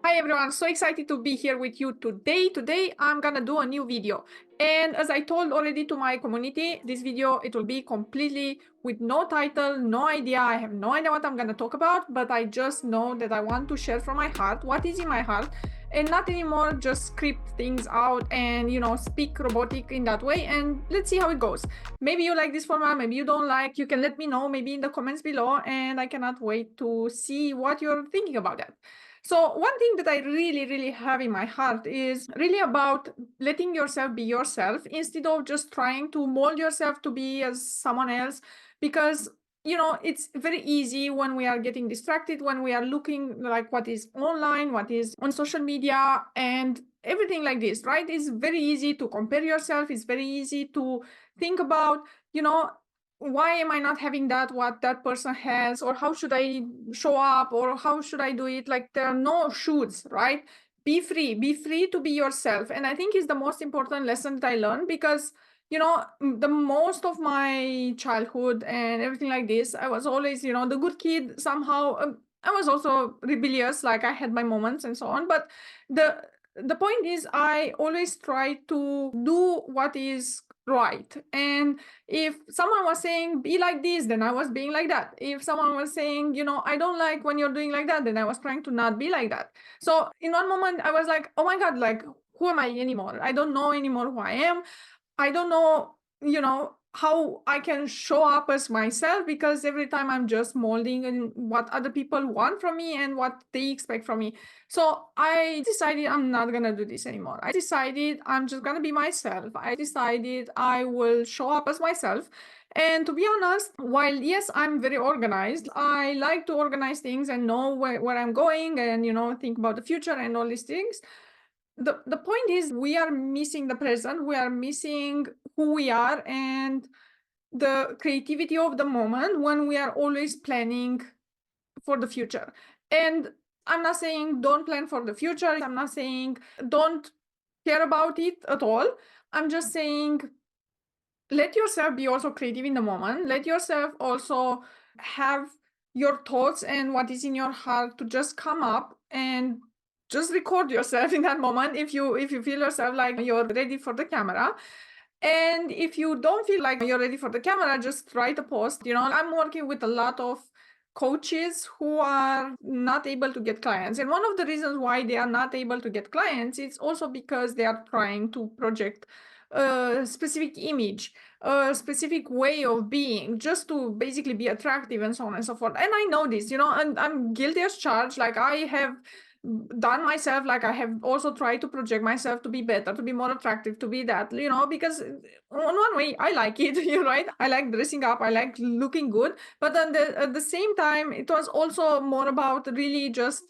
Hi everyone, so excited to be here with you today. Today I'm gonna do a new video, and as I told already to my community, this video it will be completely with no title, no idea. I have no idea what I'm gonna talk about, but I just know that I want to share from my heart what is in my heart, and not anymore just script things out and speak robotic in that way. And let's see how it goes. Maybe you like this format, maybe you don't like. You can let me know maybe in the comments below, and I cannot wait to see what you're thinking about that. So one thing that I really have in my heart is really about letting yourself be yourself instead of just trying to mold yourself to be as someone else, because it's very easy when we are getting distracted, when we are looking like what is online, what is on social media and everything like this, right? It's very easy to compare yourself. It's very easy to think about, why am I not having that, what that person has, or how should I show up, or how should I do it? Like, there are no shoulds, right? Be free to be yourself. And I think it's the most important lesson that I learned, because the most of my childhood and everything like this, I was always the good kid somehow. I was also rebellious, like I had my moments and so on, but the point is I always try to do what is right. And if someone was saying be like this, then I was being like that. If someone was saying, I don't like when you're doing like that, then I was trying to not be like that. So in one moment I was like, oh my god, like, who am I anymore? I don't know anymore who I am. I don't know, how I can show up as myself, because every time I'm just molding and what other people want from me and what they expect from me. So I decided I'm not gonna do this anymore. I decided I'm just gonna be myself. I decided I will show up as myself. And to be honest, while yes, I'm very organized, I like to organize things and know where I'm going and think about the future and all these things. The point is we are missing the present, we are missing who we are and the creativity of the moment when we are always planning for the future. And I'm not saying don't plan for the future, I'm not saying don't care about it at all. I'm just saying let yourself be also creative in the moment. Let yourself also have your thoughts and what is in your heart to just come up, and just record yourself in that moment if you feel yourself like you're ready for the camera. And if you don't feel like you're ready for the camera, just write a post. I'm working with a lot of coaches who are not able to get clients, and one of the reasons why they are not able to get clients is also because they are trying to project a specific image, a specific way of being, just to basically be attractive and so on and so forth. And I know this, and I'm guilty as charged. Like, I have done myself, like I have also tried to project myself to be better, to be more attractive, to be that, because on one way I like it, you're right, I like dressing up, I like looking good, but then at the same time it was also more about really just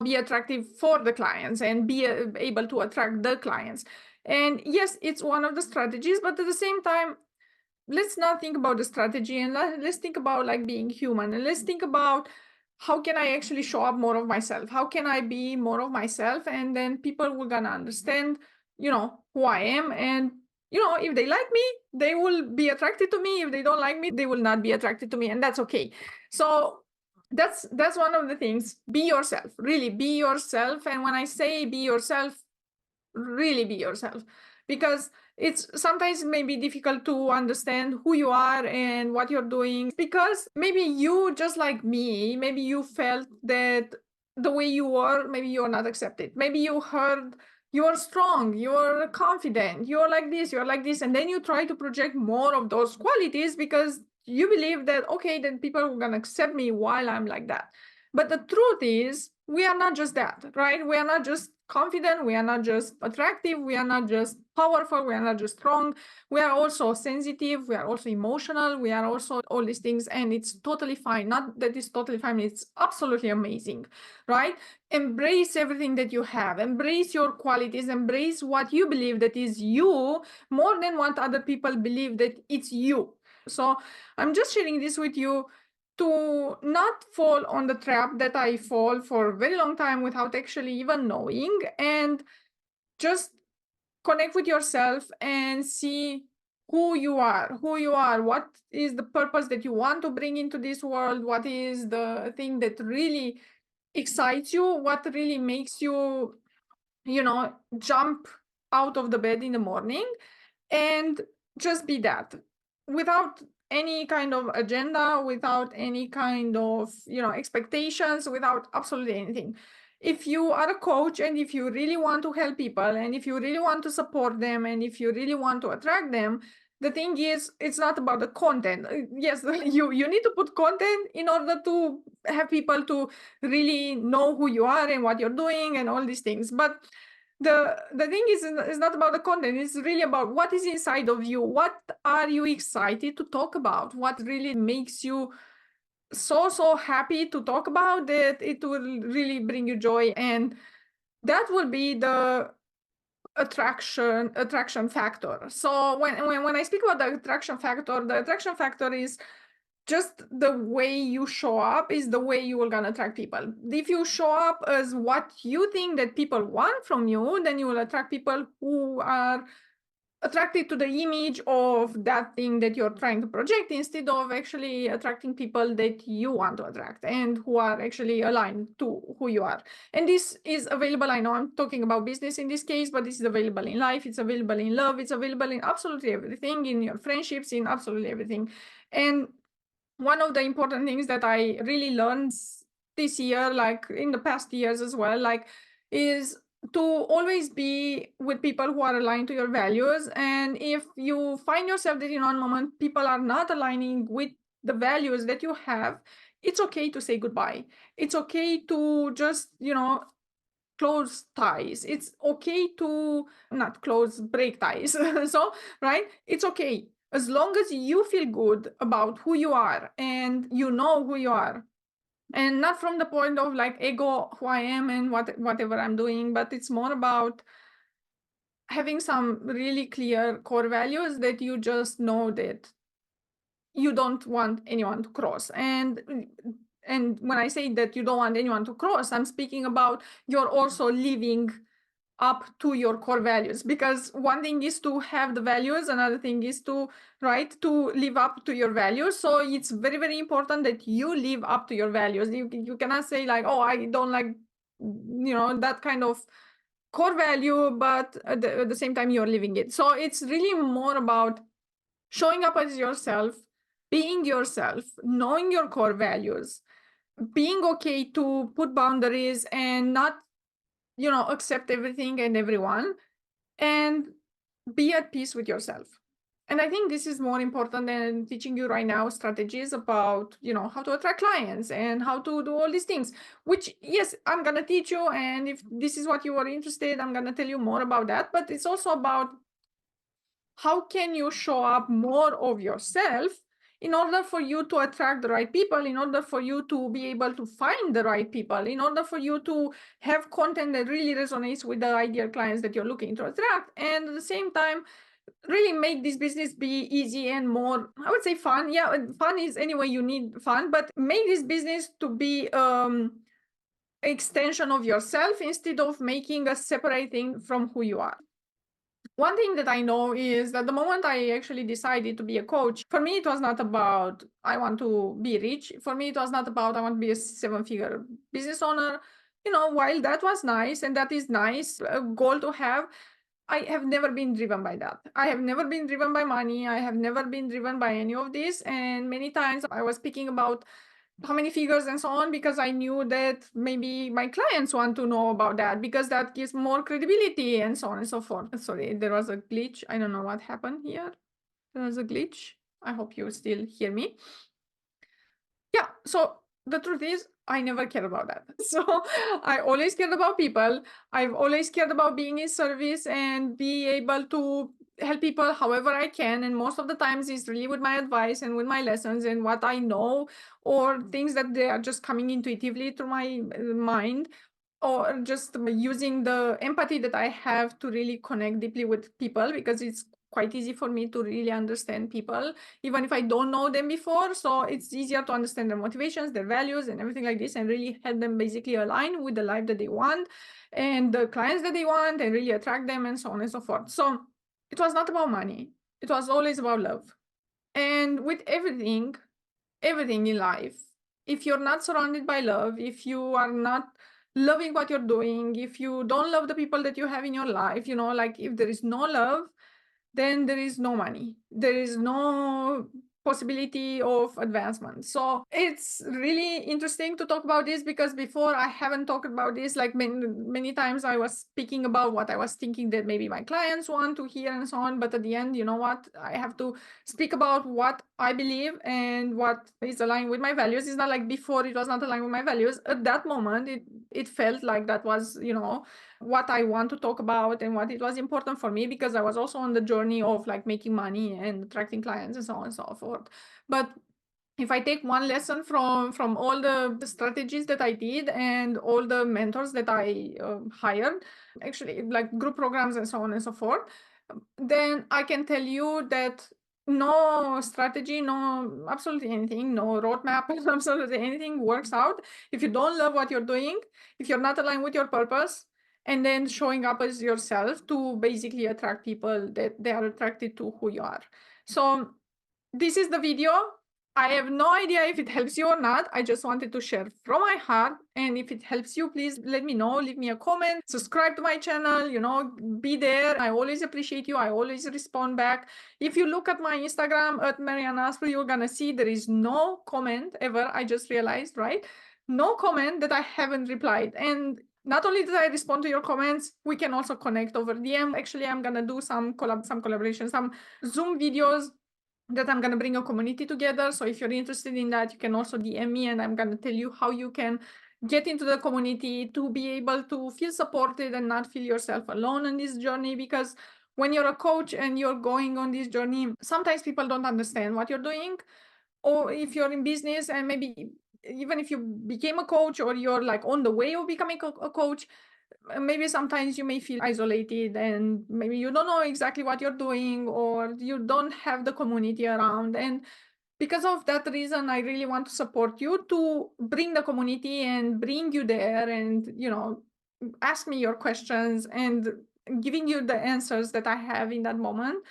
be attractive for the clients and be able to attract the clients. And yes, it's one of the strategies, but at the same time, let's not think about the strategy, and let's think about like being human, and let's think about how can I actually show up more of myself, how can I be more of myself, and then people will gonna understand who I am. And if they like me, they will be attracted to me. If they don't like me, they will not be attracted to me, and that's okay. So that's one of the things. Be yourself, really be yourself. And when I say be yourself, really be yourself, because it's sometimes maybe difficult to understand who you are and what you're doing, because maybe you, just like me, maybe you felt that the way you were, maybe you're not accepted. Maybe you heard you're strong, you're confident, you're like this, you're like this, and then you try to project more of those qualities because you believe that, okay, then people are gonna accept me while I'm like that. But the truth is, we are not just that, right? We are not just confident, we are not just attractive, we are not just powerful, we are not just strong, we are also sensitive, we are also emotional, we are also all these things, and it's totally fine. Not that it's totally fine, it's absolutely amazing, right? Embrace everything that you have, embrace your qualities, embrace what you believe that is you, more than what other people believe that it's you. So I'm just sharing this with you to not fall on the trap that I fall for a very long time without actually even knowing, and just connect with yourself and see who you are, what is the purpose that you want to bring into this world, what is the thing that really excites you, what really makes you, jump out of the bed in the morning, and just be that, without any kind of agenda, without any kind of, expectations, without absolutely anything. If you are a coach and if you really want to help people and if you really want to support them and if you really want to attract them, the thing is, it's not about the content. Yes, you need to put content in order to have people to really know who you are and what you're doing and all these things. But the thing is not about the content. It's really about what is inside of you. What are you excited to talk about? What really makes you so happy to talk about that it will really bring you joy, and that will be the attraction factor. So when I speak about the attraction factor is just the way you show up is the way you are gonna attract people. If you show up as what you think that people want from you, then you will attract people who are attracted to the image of that thing that you're trying to project, instead of actually attracting people that you want to attract and who are actually aligned to who you are. And this is available. I know I'm talking about business in this case, but this is available in life, it's available in love, it's available in absolutely everything, in your friendships, in absolutely everything. And one of the important things that I really learned this year, like in the past years as well, like, is to always be with people who are aligned to your values. And if you find yourself that in one moment people are not aligning with the values that you have, it's okay to say goodbye. It's okay to just, close ties. It's okay to not close, break ties. So, right? It's okay. As long as you feel good about who you are and you know who you are, and not from the point of like ego, who I am and whatever I'm doing, but it's more about having some really clear core values that you just know that you don't want anyone to cross. And when I say that you don't want anyone to cross, I'm speaking about you're also living up to your core values, because one thing is to have the values, another thing is to live up to your values. So it's very important that you live up to your values. You cannot say like, oh, I don't like that kind of core value, but at the same time you're living it. So it's really more about showing up as yourself, being yourself, knowing your core values, being okay to put boundaries and not accept everything and everyone, and be at peace with yourself. And I think this is more important than teaching you right now strategies about, how to attract clients and how to do all these things, which, yes, I'm going to teach you. And if this is what you are interested, I'm going to tell you more about that. But it's also about how can you show up more of yourself in order for you to attract the right people, in order for you to be able to find the right people, in order for you to have content that really resonates with the ideal clients that you're looking to attract, and at the same time really make this business be easy and more, I would say, fun. Yeah, fun is, anyway, you need fun, but make this business to be extension of yourself instead of making a separate thing from who you are. One thing that I know is that the moment I actually decided to be a coach, for me, it was not about I want to be rich. For me, it was not about I want to be a 7-figure business owner. While that was nice and that is nice, a goal to have, I have never been driven by that. I have never been driven by money. I have never been driven by any of this. And many times I was speaking about how many figures and so on, because I knew that maybe my clients want to know about that, because that gives more credibility and so on and so forth. Sorry, there was a glitch. I don't know what happened here. There was a glitch. I hope you still hear me. Yeah, so the truth is, I never cared about that. So I always cared about people. I've always cared about being in service and be able to help people however I can. And most of the times it's really with my advice and with my lessons and what I know, or things that they are just coming intuitively through my mind, or just using the empathy that I have to really connect deeply with people, because it's quite easy for me to really understand people, even if I don't know them before. So it's easier to understand their motivations, their values, and everything like this, and really help them basically align with the life that they want and the clients that they want, and really attract them, and so on and so forth. So it was not about money. It was always about love. And with everything in life, if you're not surrounded by love, if you are not loving what you're doing, if you don't love the people that you have in your life, like if there is no love, then there is no money. There is no possibility of advancement. So it's really interesting to talk about this, because before I haven't talked about this. Like many times I was speaking about what I was thinking that maybe my clients want to hear and so on. But at the end, you know what? I have to speak about what I believe and what is aligned with my values. It's not like before it was not aligned with my values. At that moment, it felt like that was, what I want to talk about and what it was important for me, because I was also on the journey of like making money and attracting clients and so on and so forth. But if I take one lesson from all the strategies that I did and all the mentors that I hired, actually like group programs and so on and so forth, then I can tell you that no strategy, no absolutely anything, no roadmap, absolutely anything works out if you don't love what you're doing, if you're not aligned with your purpose, and then showing up as yourself to basically attract people that they are attracted to who you are. So this is the video. I have no idea if it helps you or not. I just wanted to share from my heart. And if it helps you, please let me know. Leave me a comment, subscribe to my channel, be there. I always appreciate you. I always respond back. If you look at my Instagram at Mariana Aspru, you're gonna see there is no comment ever. I just realized, right? No comment that I haven't replied. And not only did I respond to your comments, we can also connect over DM. Actually, I'm gonna do some collaboration, some Zoom videos that I'm going to bring a community together. So if you're interested in that, you can also DM me, and I'm going to tell you how you can get into the community to be able to feel supported and not feel yourself alone on this journey. Because when you're a coach and you're going on this journey, sometimes people don't understand what you're doing. Or if you're in business and maybe even if you became a coach or you're like on the way of becoming a coach, maybe sometimes you may feel isolated and maybe you don't know exactly what you're doing, or you don't have the community around. And because of that reason, I really want to support you to bring the community and bring you there, and ask me your questions and giving you the answers that I have in that moment.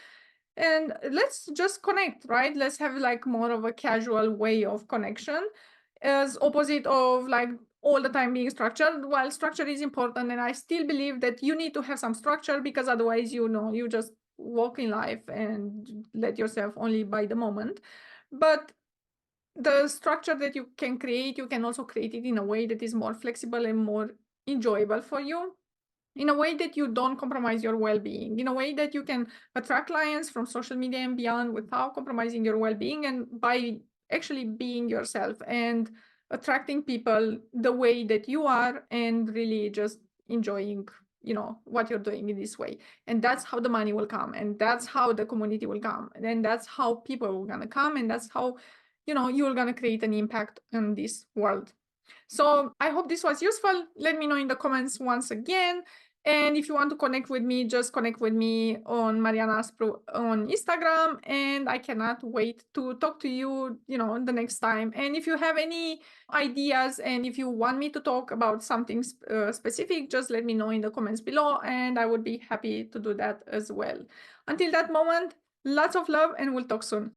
And let's just connect, right? Let's have like more of a casual way of connection, as opposite of like all the time being structured. While structure is important, and I still believe that you need to have some structure, because otherwise, you just walk in life and let yourself only by the moment. But the structure that you can create, you can also create it in a way that is more flexible and more enjoyable for you, in a way that you don't compromise your well-being, in a way that you can attract clients from social media and beyond without compromising your well-being, and by actually being yourself and attracting people the way that you are, and really just enjoying what you're doing in this way. And that's how the money will come, and that's how the community will come, and that's how people are gonna come, and that's how you're gonna create an impact on this world. So I hope this was useful. Let me know in the comments once again. And if you want to connect with me, just connect with me on Mariana Aspru on Instagram. And I cannot wait to talk to you, the next time. And if you have any ideas and if you want me to talk about something specific, just let me know in the comments below, and I would be happy to do that as well. Until that moment, lots of love, and we'll talk soon.